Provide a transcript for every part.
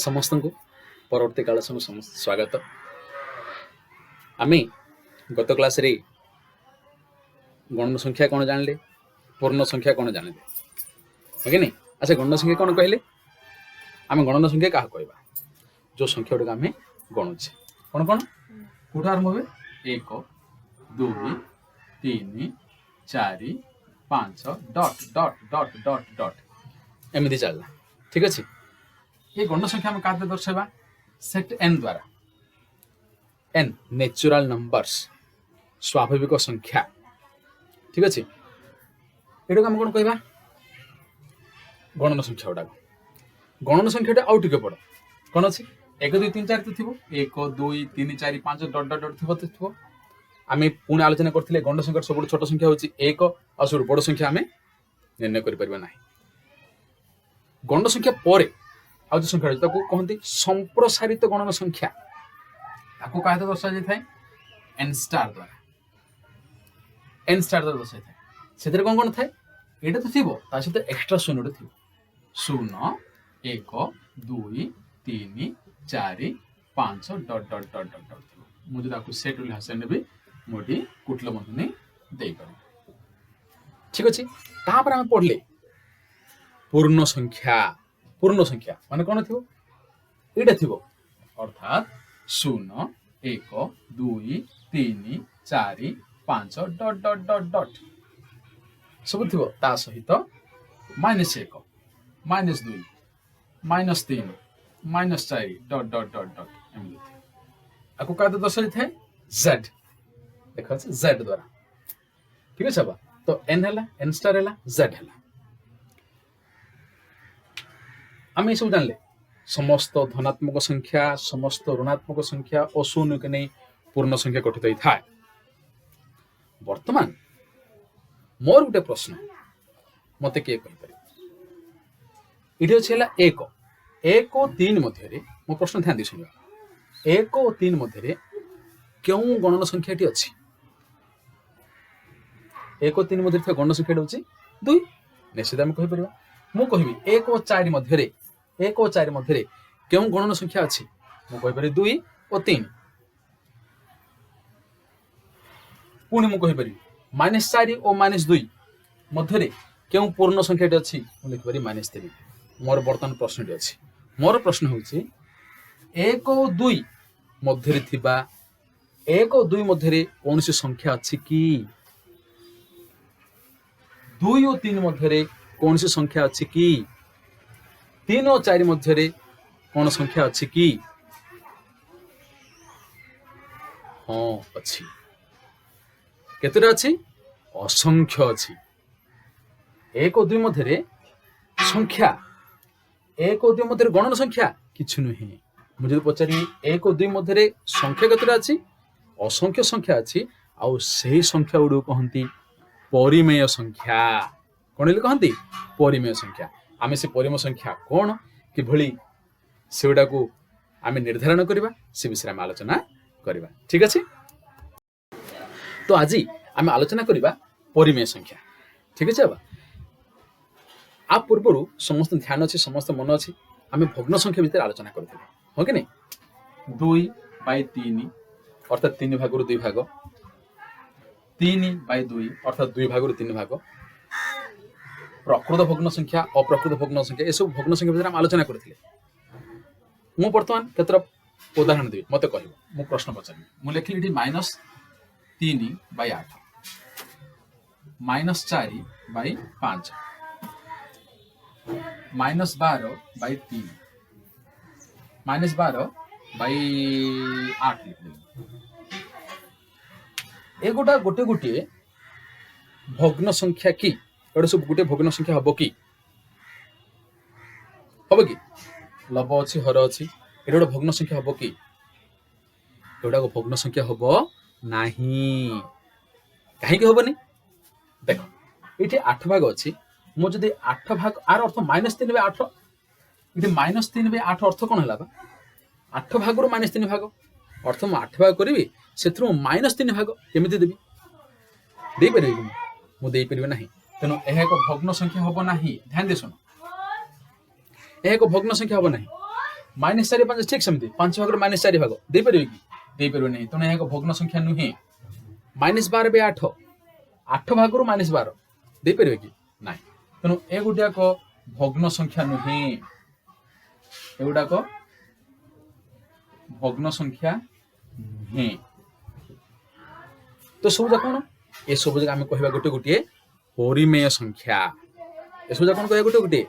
समस्त को परवर्ती काल समस्त स्वागत। आमे गत क्लास रे गणन संख्या कौन जानले, पूर्ण संख्या कौन जानले ओके नहीं। अच्छा गणन संख्या कौन कहले, आमे गणन संख्या क्या कहबा जो संख्या गुड़ा आमे गणुचे कौन कौन कौट आरंभ हुए 1 2 3 4 5 dot dot dot dot dot एमती चलना। ठीक अच्छे, ये गणन संख्या आम क्या दर्शाइबा सेट एन द्वारा। एन नेचुरल नंबर्स स्वाभाविक संख्या। ठीक अच्छे, ये आम कौन कहबा गणन संख्या गुड़ा। गणन संख्या आउ टिके बड़ कौन अच्छी 1 2 3 4 तो थी 1 2 3 4 5 डट डट डट थी थो। आम पुणी आलोचना करते गणन संख्या सब छोट संख्या हूँ 1 और सब बड़ संख्या आम निर्णय कर। गणन संख्या पर आउ जो संख्या कहते संप्रसारित गणन संख्या क्या दर्शा जाए एन स्टार द्वारा। एन स्टार द्वारा दर्शा जाए से कौन कौन थाए यहाँ तो थी सहित एक्सट्रा शून्य थी 0 1 2 3 4 5 डट डट डट डट डट थी। मुझे सेट भाषा ने भी मुझे कुटल बंधनी दे पार। ठीक अच्छे, तापर आम पढ़ले पूर्ण संख्या। पूर्ण संख्या माने कौन थी ये थी अर्थात 0 1 2 3 4 5 डट डट डट डट सब थी सहित -1 -2 -3 -4 डट डट डट डट एमती आपको क्या दर्शा जाए जेड देखा जेड द्वारा। ठीक है तो एन है एन स्टार है जेड है। आम ये सब जानले समस्त धनात्मक संख्या समस्त ऋणात्मक संख्या और शून्य के नहीं पूर्ण संख्या गठित होता है। वर्तमान मोर गोटे प्रश्न मत किए ये अच्छे 1 1 और 3 मध्य मो प्रश्न ध्यान दी शुणा 1 और 3 मध्य क्यों गणन संख्याटी अच्छी 1 और 3 मध्य गणन संख्या हूँ 2 निश्चित आम कहीपर मु कहि 1 और 4 मध्य 1 और 4 मध्य क्यों गणन संख्या अच्छी मुझे 2 और 3 पुणी मुझे -4 और -2 मध्य क्यों पूर्ण संख्या अच्छी लिखिपारि -3। मोर बर्तमान प्रश्न अच्छी मोर प्रश्न हूँ 1 और 2 मध्य 1 और 2 मध्य कौन सी संख्या अच्छी कि 2 और 3 मध्य कौन सी संख्या अच्छी कि 3 और 4 मध्य कौन संख्या अच्छी कि हाँ अच्छी केतटा अच्छी असंख्य अच्छी। 1 और 2 मध्य संख्या 1 और 2 मध्य गणन संख्या किछु नुहे। मुझे पचारि 1 और 2 मध्य संख्या केतटा अच्छी असंख्य संख्या अच्छी आउ से संख्या गुड़ कहती परिमेय संख्या। कौन कहती परिमेय संख्या। आम से परिमेय संख्या कौन कि से गुड़ा को आम निर्धारण करवा से विषय में आलोचना करवा। ठीक अच्छे, तो आज आम आलोचना करवा परिमेय संख्या। ठीक अच्छे, आ पूर्व समस्त ध्यान अच्छे समस्त मन अच्छे आम भग्न संख्या भितर आलोचना करते हाँ कि नहीं 2/3 अर्थात 3 भाग 2 भाग 3/2 अर्थात 2 भाग 3 भाग प्रकृत भग्न संख्या अप्रकृत भग्न संख्या ये सब भग्न संख्या भितर आलोचना करते। मु बर्तमान केतर उदाहरण देवी मत कह मु प्रश्न पचारि मु लिखली -3/8 -4/5 -12/3 -12/8 ए गोटा गोटे गोटे भग्न संख्या कि गोटे सब गोटे भग्न संख्या हम कि लब अच्छी हर अच्छी ये गोटे भग्न संख्या हम कि एगुड़ा भग्न संख्या हम ना कहीं हेनी। देख ये 8 भाग अच्छी मुझे 8 भाग आर अर्थ -3/8 ये -3/8 अर्थ कौन है 8 भाग -3 भाग अर्थ मुझे 8 भाग करी से -3 भाग केमी देवी दे पारे मुझे ना तेणु यह एक भग्न संख्या हम ना। ध्यान दे शुण यह एक भग्न संख्या हम ना -4 5 ठीक सेमती 5 भाग -4 भाग दे परिबे कि दे परिबे नहीं तने एक भग्न संख्या नुहे -12 बे 8 8 भाग -12 दे परिबे कि नाही तनु ए गुडिया को भग्न संख्या नुहे ए गुडा को भग्न संख्या नुहे तो सब जा कोन ए सब जगह आमे कहबा गोटे गोटे परिमेय संख्या ए सब जा कोन कहबा गोटे गोटे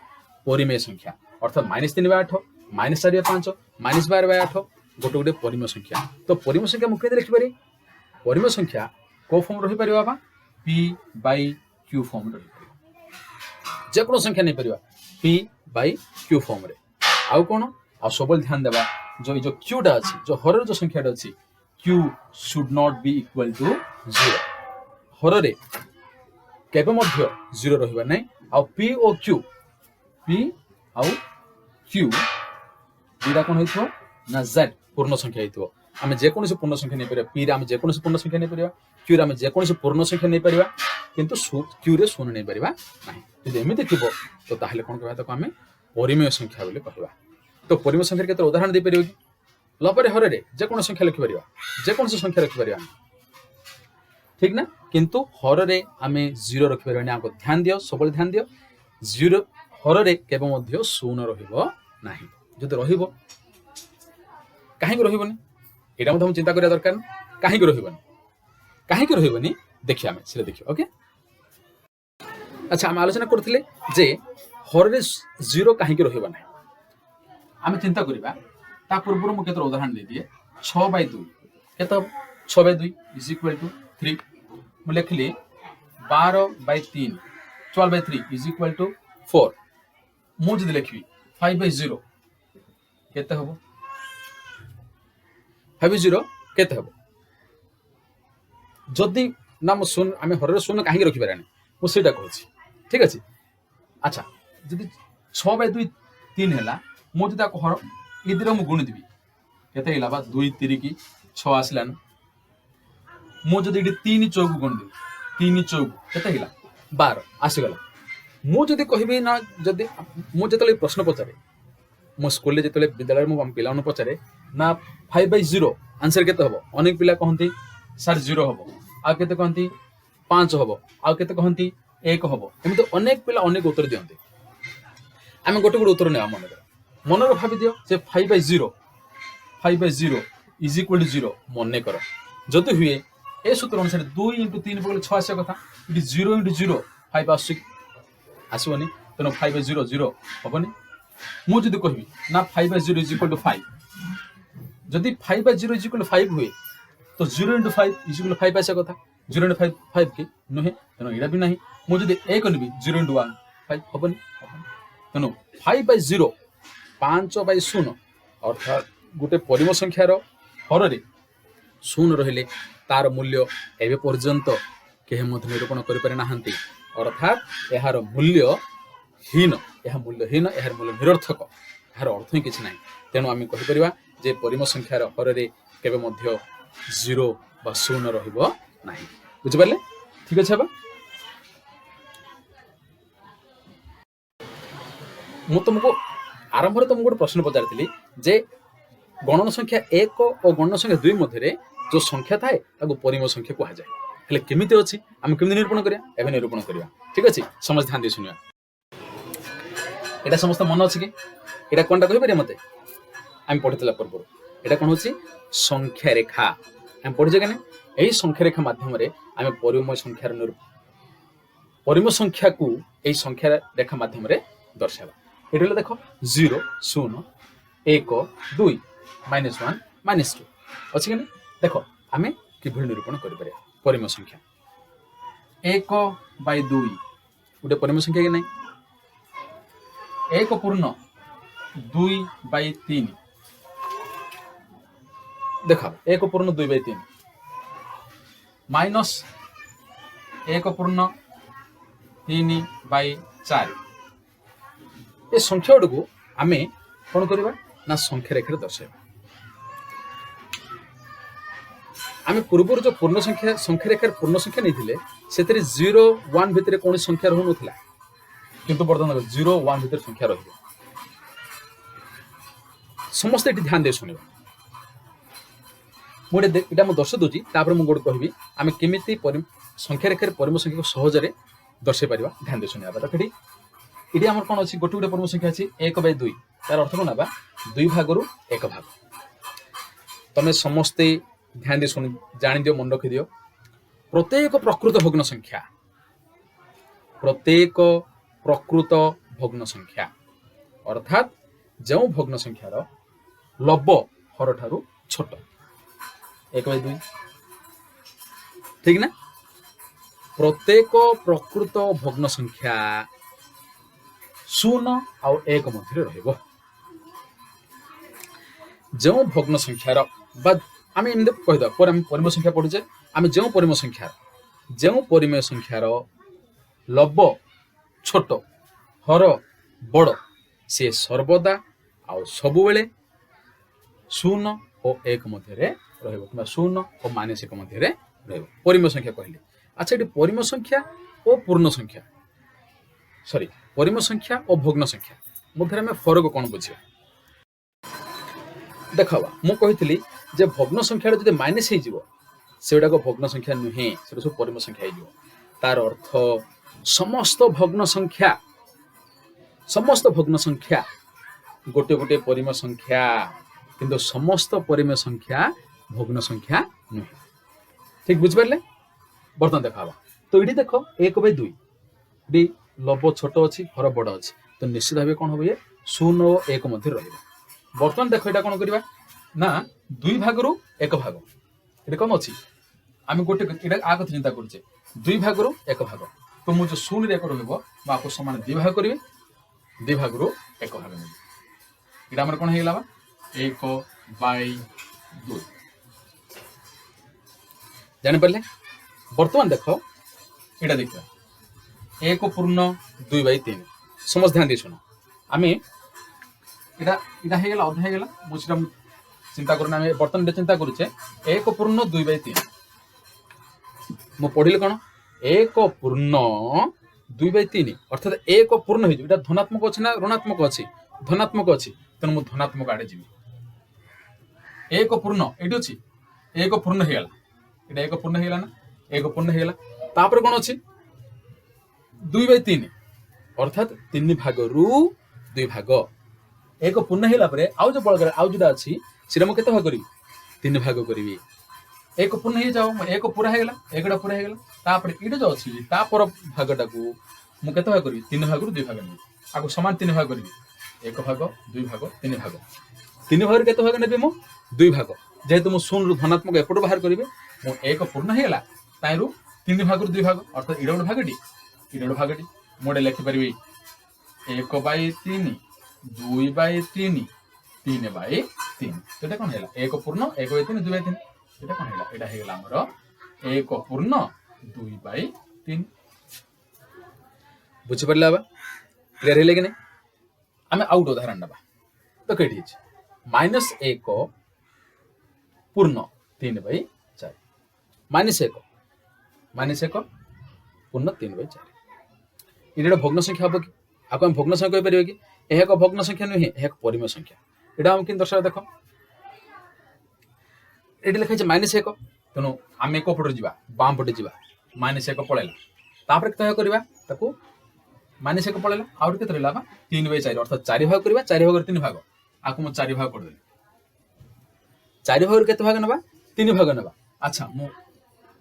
परिमेय संख्या अर्थात -3 बाय 8 -4 बाय 5 -12 बाय 8 गोटे गोटे परिमेय संख्या तो परिमेय संख्या मुख्य लिखि पारे परिमेय संख्या को फॉर्म रही परिबा बा p बाय q फॉर्म रही परिबा जे कोनो संख्या नहीं परिबा p बाय q फॉर्म रे आउ कोन आ सबल ध्यान देबा जो q डा अछि जो हर जो संख्या डा अछि q should not be equal to 0 हर रे केबे मध्य 0 रहिबा नै आ p ओ q p आउ q दिरा कोन होइथो ना z पूर्ण संख्या होइथो आमे जे कोनसे पूर्ण संख्या नै परिबा p रे आमे जे कोनसे पूर्ण संख्या नै परिबा q रे आमे जे कोनसे पूर्ण संख्या नै परिबा किंतु q रे शून्य नै परिबा नाही यदि एमिति थिबो तो ताहले कोन कहबा त आमे परिमेय संख्या बोली कहबा तो परिमेय संख्या केते उदाहरण दे परिबो कि लपरे हरे रे जे कोन संख्या लिखि परिबा जे कोन संख्या लिखि परिबा ठीक ना किंतु हर रे आमे 0 रखि परिबा आको ध्यान दियो सबल ध्यान दियो 0 हर रे केबे मध्य शून्य रहिबो नाही जदि रहिबो काहे को रहिबोनी एटा मत हम चिंता करिया दरकार काहे को रहिबोनी देखिया आमे सिरे देखियो ओके अच्छा हम आलोचना करथिले जे हर रे 0 काहे को रहिबो नाही आमे चिंता करिबा ता पूर्व मु केतर उदाहरण दे दिए 6/2 केत 6/2 इज इक्वल टू 3 मु लिखली 12/3 12/3 इज इक्वल टू 4 मु जदि लिखबी 5/0 केते हबो 5/0 केते हबो जदि ना मु सुन आमे हररे सुन काहे रखि पारानी मु सेटा कहछि ठीक अछि अच्छा जदि 6/2 3 हैला मु जदि को हर इधर मु गुण दिबी केते हिला बा 2 3 की 6 आसलान मु जदि 3 चौक गुण दिबी 3 चौक केते हिला 12 आसी गला मु जदि कहबी ना जदि मु जतले प्रश्न पचारे मु स्कूल जतले विद्यालय मु पिलाउन पचारे ना 5/0 आंसर केते हबो अनेक पिला कहंती सर 0 हबो आ केते कहंती 5 हबो आ केते कहंती 1 हबो एमि तो अनेक पिला अनेक उत्तर दियंती आमे गोटे गोटे उत्तर नेवा मन भावी दियो जे 5/0 इज इक्वल टू 0 मन कर जदि हुए ए सूत्र अनुसार 2 × 3 पकले 6 आसे कथा इट 0 × 0 5 आसबनी तेना 5/0 0 हबनी मु जदि कहबी ना 5/0 इज इक्वल टू 5 जदि 5/0 इज इक्वल टू 5 हुए तो 0 × 5 इज इक्वल टू 5 आसे कथा 0 × 5 5 के नहे तेना एडा भी नाही मु जदि ए करबी 0 × 1 5 हबनी तेना 5/0 5/0 अर्थात गोटे परिमेय संख्यार हर रे शून्य रहिले तार मूल्य एबे पर्यंत केहे मत निरूपण करि पारे नाहंती अर्थात एहार मूल्यहीन एहा मूल्यहीन एहार मूल्य निरर्थक एहार अर्थ ही किछ नाही तेनु आमी कहि परिबा जे परिमेय संख्यार हर रे केबे मध्य 0 बा शून्य रहिबो नाही बुझि पारले ठीक अछि बा मु तुमको आरंभ रे तुमको गोटे प्रश्न पचारि जे गणन संख्या 1 और गणन संख्या 2 मध्य जो संख्या थाए ताको परिमेय संख्या कहा जाए हेले केमिति अछि हम केमिति निरूपण करिया एबे निरूपण करिया ठीक अछि समझ ध्यान दे सुनिया एटा समस्त मन अछि कि एटा कोनटा कहि परिया मते हम पढितला पूर्व एटा कोन होछि संख्या रेखा हम पढि जगने एही संख्या रेखा माध्यम रे हम परिमेय संख्यार परिमेय संख्या को एही संख्या रेखा माध्यम रे दर्शाबा एटा देखो 0 0 1 2 -1 -2 अछि कि देखो आमे किभଳି निरूपण करि परिया परिमेय संख्या 1/2 गोटे परिमेय संख्या कि नहीं 1 पूर्ण 2/3 देखा 1 पूर्ण 2/3 माइनस 1 पूर्ण 3/4 ए संख्या को आमे कोन करबा ना संख्या रेखा दर्शाइबा आमे पूर्व जो पूर्ण संख्या रेखार पूर्ण संख्या नहीं थिले सेतरे 0 1 भितरे कोन संख्या रहउ नथिला किंतु वर्तमान 0 1 भितरे संख्या रहिबो समस्ते ये ध्यान दे शुणा मुझे इटा मुझे दर्शे दूसरी मुझे गोटे कहबी आम केमी संख्या रेखार परिम संख्या को सहजरे दर्शे पार ध्यान दे शुणा देखिए ये आम कौन अच्छी गोटे गोटे परिम संख्या अच्छी 1/2 तार अर्थ कौन ना 2 भाग 1 भाग तमें समस्ते ध्यान दे शुणी जान दियो मन रखी दियो प्रत्येक प्रकृत भग्न संख्या अर्थात जो भग्न संख्यार लब हर ठारू छोट 1/2 ठीक ना प्रत्येक प्रकृत भग्न संख्या 0 आउ 1 मध्य रहिबो जो भग्न संख्यार आम एम कहीद परिमेय संख्या पढ़ुचे आम जो परिमेय संख्यार लब छोट हर बड़ से सर्वदा आउ सबु बेले 0 और 1 मध्य रहिबो कि 0 और -1 मध्य रहिबो परिमेय संख्या कहले। अच्छा ये परिमेय संख्या और पूर्ण संख्या सॉरी परिमेय संख्या और भग्न संख्या मध्य आम फरक कौन बुझे देखा मु कही जे भग्न संख्या जब माइनस से भग्न संख्या नुहे से सब परिमेय संख्या हो तार अर्थ समस्त भग्न संख्या गोटे गोटे परिमेय संख्या किंतु समस्त परिमेय संख्या भग्न संख्या नुहे ठीक बुझिपारे बर्तमान देखा तो ये देख 1/2 ये लब छोट अच्छी हर बड़ अच्छी तो निश्चित भाव कौन हम ये 0 और 1 मध्य रहा बर्तमान देख यहाँ कौन करवा ना 2 भाग 1 भाग ये कौन अच्छी आम गोटे आ कथा चिंता करुचे 2 भाग 1 भाग तो मुझे 0 1 रहा सामान 2 भाग करी 2 भाग 1 भाग ये आम कौन है 1/2 जापारे बर्तमान देख यहाँ देखा 1/2/3 समस्त ध्यान दे शुण आम इटा अधा मुझे चिंता करना बर्तमान चिंता करुचे 1/2/3 मु पढ़िले कौन 1/2/3 अर्थात 1 पूर्ण हो धनात्मक अच्छे ना ऋणात्मक अच्छी धनात्मक अच्छी तेणु मुझे धनात्मक आड़े जी 1 पूर्ण ये अच्छी 1 पूर्ण होगा ये 1 पूर्ण होगा ना 1 पूर्ण होगा तापर कौन अच्छी 2/3 अर्थात 3 भाग 2 भाग 1 पूर्ण होगा आउ जो बड़कर आउ जोटा अच्छी सीटा मुझे भाग करी 3 भाग करी 1 पूर्ण हो जाओ 1 पूरा होगा 1टा पूरा होगा तापर ये जो अच्छी तापर भागटा को मुझे भाग करी 3 भाग 2 भाग नहीं आपको सामान 3 भाग करी 1 भाग 2 भाग 3 भाग 3 भाग के भाग नेबी मु 2 भाग जेहेतु मु 0 धनात्मक एपट बाहर करी मु 1 पूर्ण होगा ताइरु 3 भाग 2 भाग अर्थात इड़ा गोटे भागटी मुझे लिखिपारि 1/3 2/3 3/3 तो कौन है 1 पूर्ण 1/3 2/3 ये कौन है यहाँ आमर 1 पूर्ण 2/3 बुझीपारे बाबा क्लीयर है कि नहीं आम आउ गोटे उदाहरण ना तो कही -1 पूर्ण 3/4 -1 पूर्ण 3/4 ये भग्न संख्या हम कि आपको भग्न संख्या कहीपर कि यह एक भग्न संख्या नुहे यह एक परिमेय संख्या यहाँ आम कि दर्शा देख ये लिखाई -1 तेणु आम कौपटे जा बाम पटे जा -1 पलैला तापर क्या करवा -1 पलैला आउट के रहा 3/4 अर्थात 4 भाग करवा 4 भाग 3 भाग आपको मुझे 4 भाग करदेली 4 भाग के भाग ना 3 भाग ना अच्छा मु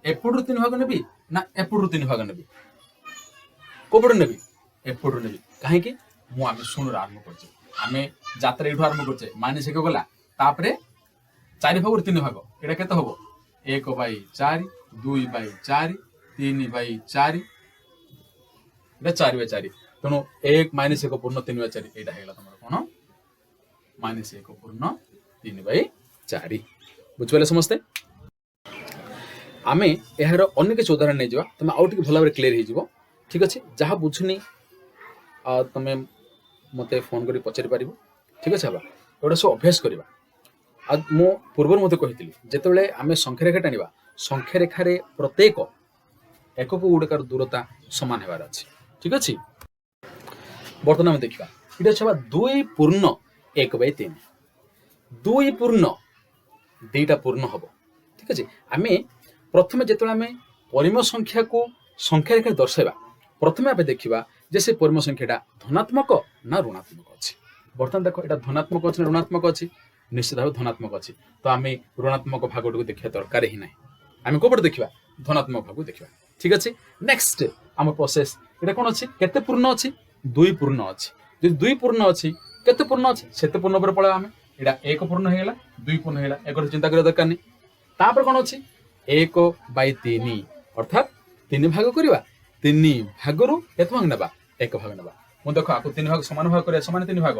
एपटू 3 भाग नेबी ना एपटू 3 भाग नेबी कौपटे नेबी एपटू नेबी कहीं मुझे 0 आरंभ कर आम जात्रा ये आरंभ करचे -1 गला तापर 4 भाग 3 भाग ये केते हम 1/4 2/4 3/4 ये 4/4 तेणु 1 पूर्ण 3/4 यहाँ है तुम कौन -1 पूर्ण 3/4 बुझे समस्ते आम यार अन्य किसी उदाहरण नहीं जावा तुम आउ भल भाव क्लीयर हो ठीक अच्छे जहाँ बुझुनी तुम मत फोन कर पचारि पार ठीक अच्छे बाबा एटा सब अभ्यास करवा आ मु पूर्व मत कही जिते आम संख्या रेखा टाणवा संख्या रेखार प्रत्येक एकक गुड़िकार दूरता सामान होवार अच्छे ठीक अच्छे बर्तमान आम देखा ये 2 पूर्ण 1/3 दुई पूर्ण दुईटा पूर्ण हम ठीक अच्छे आम प्रथम जो आम परिम संख्या को संख्या रेखा दर्शाइबा प्रथम आप देखा जे से परिम संख्याटा धनात्मक ना ऋणात्मक अच्छी बर्तमान देख यहाँ धनात्मक अच्छी ना ऋणात्मक अच्छी निश्चित भाव धनात्मक अच्छी तो आम ऋणात्मक भाग को देखा दरकार ही ना आम कौटे देखा धनात्मक भाग देखा ठीक अच्छे नेक्स्ट आम प्रोसेस ये कौन अच्छी केते पूर्ण अच्छी दुई पूर्ण अच्छी जो दुई पूर्ण अच्छी केते पूर्ण अच्छी सेते पूर्ण पर पड़ा आम यहाँ एक पूर्ण होगा दुई पूर्ण होगा एक चिंता करा दरकार नहीं तापर कौन अच्छी 1/3 अर्थात 3 भाग करवा 3 भागरू केते भाग ना एक भाग ना मुझे देख आपको 3 भाग समान भाग कर समान 3 भाग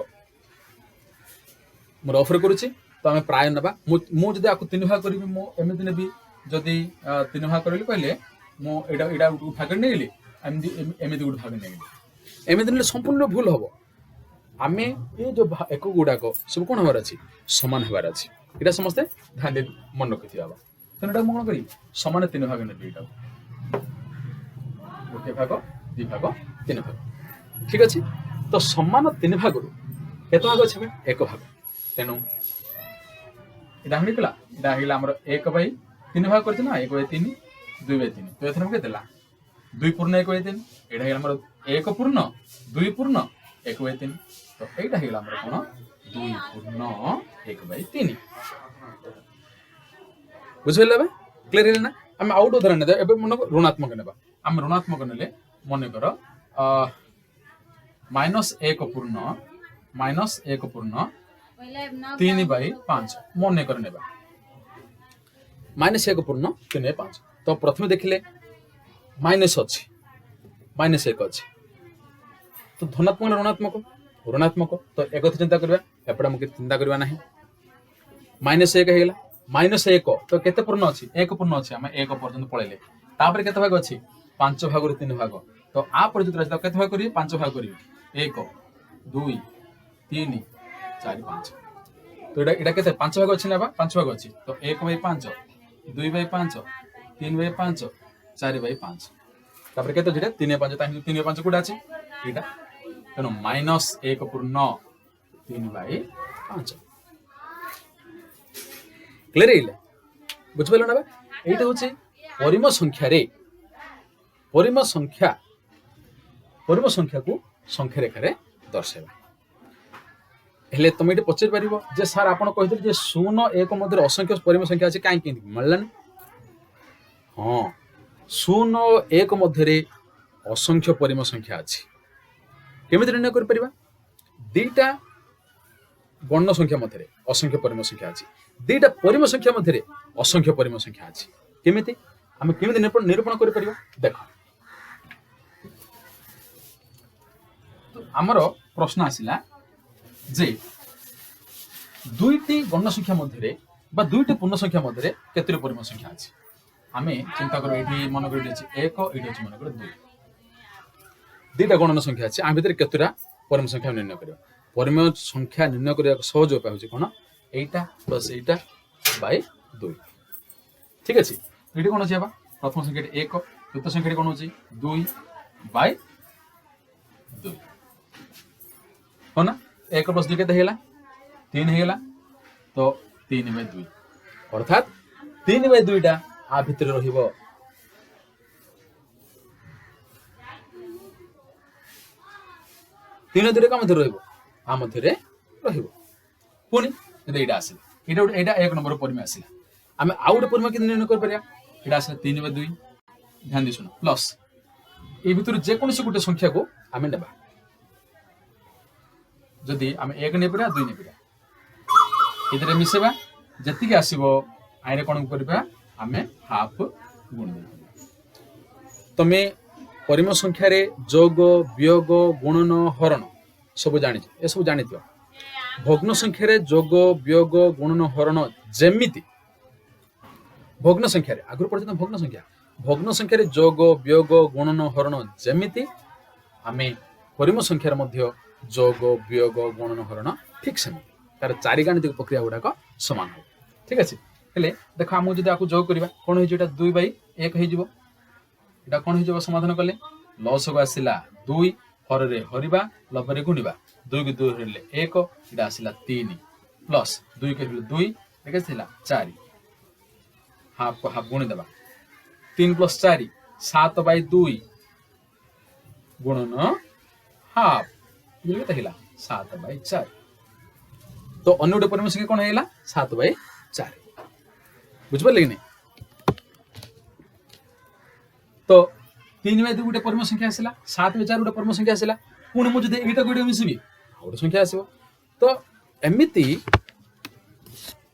मुझे अफर करुच्ची तो आम प्राय ना मुझे आपको 3 भाग करी एमती नेबी जदि 3 भाग करी कहले मुझा भाग नहीं एमती गोटे भाग नहीं एमती ना संपूर्ण भूल हम आम ये जो एक गुड़ाक सब कौन हबार अच्छी सामान हबार अच्छी यहाँ समस्ते ध्यान दे मन रखी तेना कौन करी सामान 3 भाग ने गोटे भाग 2 भाग 3 भाग ठीक अच्छे तो सामान 3 भाग केत भाग अच्छे एक भाग तेणु यहाँ मिलला यहाँ आम 1/3 भाग कर 1/3 2/3 तो एथर के 2 पूर्ण 1/3 यहाँ एक पूर्ण 2 पूर्ण 1/3 तो यहाँ कौन 2 पूर्ण 1/3 बुझे क्लियर है ना आम आउट उदाहरण ना मन ऋणात्मक ना आम ऋणात्मक ने मन कर -1 पूर्ण -1 पूर्ण 3/5 मन कर ने -1 पूर्ण 3/5 तो प्रथम देखिले माइनस अच्छी -1 अच्छी तो धनात्मक ना ऋणात्मक ऋणात्मक तो एक चिंता करवा एपटे आमको चिंता करवा ना -1 होगा -1 तो केते पूर्ण अच्छी 1 पूर्ण अच्छी आम 1 पर्यंत पलैले तापर केते भाग अच्छी 5 भाग 3 भाग तो आप जो केते भाग करी 5 भाग करी 1 2 3 4 5 तो यहाँ केते 5 भाग अच्छी ना 5 भाग अच्छी तो 1/5 2/5 3/5 4/5 तापर केते जेटा 3/5 3/5 कोटा अच्छी एटा तेणु -1 पूर्ण 3/5 क्लियर है बुझिपाल ना यहाँ हूँ परिम संख्या को संख्या रेखार दर्शाइबा हेले तुम ये पचारि पार जे सार आप कहते 0 1 मध्य असंख्य परिम संख्या अच्छे कहीं मिललानी हाँ 0 1 मध्य असंख्य परिम संख्या अच्छी केमी निर्णय कर दीटा गण संख्या मध्य असंख्य परिम संख्या अच्छी दीटा परिम संख्या मध्य असंख्य परिम संख्या अच्छी केमिति आम केमिति निरूपण कर देख तो आमर प्रश्न आसिला जे दुईटी गण संख्या मध्य दुईटी पूर्ण संख्या मध्य केतोटी परिम संख्या अच्छी आम चिंता कर ये मन कर 1 ये मन कर 2 दीटा गणन संख्या अच्छे आम भर केतोटा परिम संख्या निर्णय कर परिम संख्या निर्णय करने सहज उपाय हूँ कौन एटा प्लस एटा बाय 2 ठीक अच्छे ये कौन अच्छे प्रथम संख्या 1 द्वितीय संख्या कौन अच्छी 2/2 हाँ ना 1 + 2 के 3 होगा तो 3/2 अर्थात 3/2 आ भितर रहिबो 3 का मध्य आ मध्य पुणी यहाँ आसिला यहाँ 1 नंबर परिम आसिला आम आउ गोटे परिम कि निर्णय कर यहाँ आसिला 3/2 ध्यान दी शुण प्लस ये भितर जेकोसी गोटे संख्या को आम ने जदि आम 1 नहीं 2 नहीं ये मिसेबा जी आसो आईने कौन करवा आम हाफ गुण तमें परिम संख्यार जोग वियोग गुणन हरण सब जानी ए सब जानी भग्न संख्यार जोग वियोग गुणन हरण जेमिति भग्न संख्यार आगुरी पढ़ते भग्न संख्यार जोग वियोग गुणन हरण जेमिति आमे परिम संख्यार मध्य जोग वियोग गुणन हरण ठीक से तार चारि गाणितिक प्रक्रिया गुड़ाक सामान हो ठीक अच्छे हेले देख आम जब आपको जोग करवा कौन हो 2/1 हो कौन हो समाधान कले लसक आसला 2 हर हरिबा लभरे गुणिबा 2 को 2 हेले 1 इटा आसला 3 प्लस 2 के 2 एके थिला 4 हाफ को हाफ गुणी देबा 3 + 4 7/2 गुणन हाफ ये केते हिला 7/4 तो अन्य गोटे परिमेय संख्या कोन हेला 7/4 बुझ पड़ले कि नहीं तो 3/2 गोटे परिमेय संख्या आसिला 7/4 गोटे परिमेय संख्या आसिला पुणी मु जदि एटा गोटे मिसिबी गोटे संख्या आसीबो तो एमिति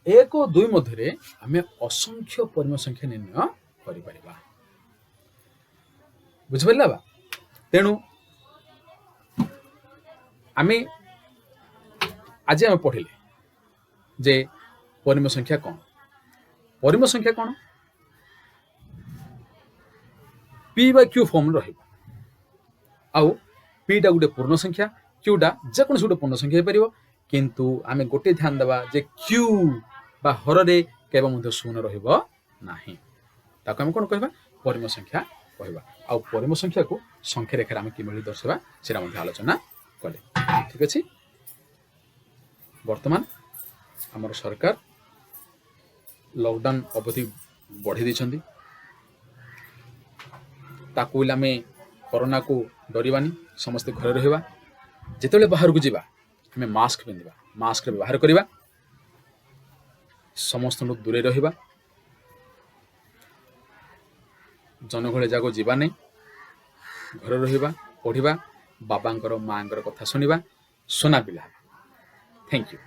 1 और 2 मध्य आम असंख्य परिमेय संख्या निर्णय करिपरिबा बुझिपारा बा तेणु आम आज आम पढ़िले जे परिमेय संख्या कौन परिमेय संख्या कौन p/q फॉर्म आउ पीटा गोटे पूर्ण संख्या क्यूटा जेकोसी गोटे पूर्ण संख्या हो किंतु आम गोटे ध्यान देवा जे क्यू बा हर रे केवल शून्य रहिबो नाही ताको हम कोन कहबा परिमेय संख्या कहबा आउ परिमेय संख्या को संख्या रेखा आम किमि दर्शावा सेरा मध्ये आलोचना कले ठीक अछि वर्तमान हमर सरकार लॉकडाउन अवधि बढ़ी दी ताकू आम कोरोना को डरवानी समस्ते घर रहा जिते बाहर को जावा आम मास्क पिंधा मास्क व्यवहार करवा समस्त दूरे रहा जनगहली जाग जावा नहीं घर रहा पढ़ा बाबा माँ कथा शुणा सुना पिला थैंक यू।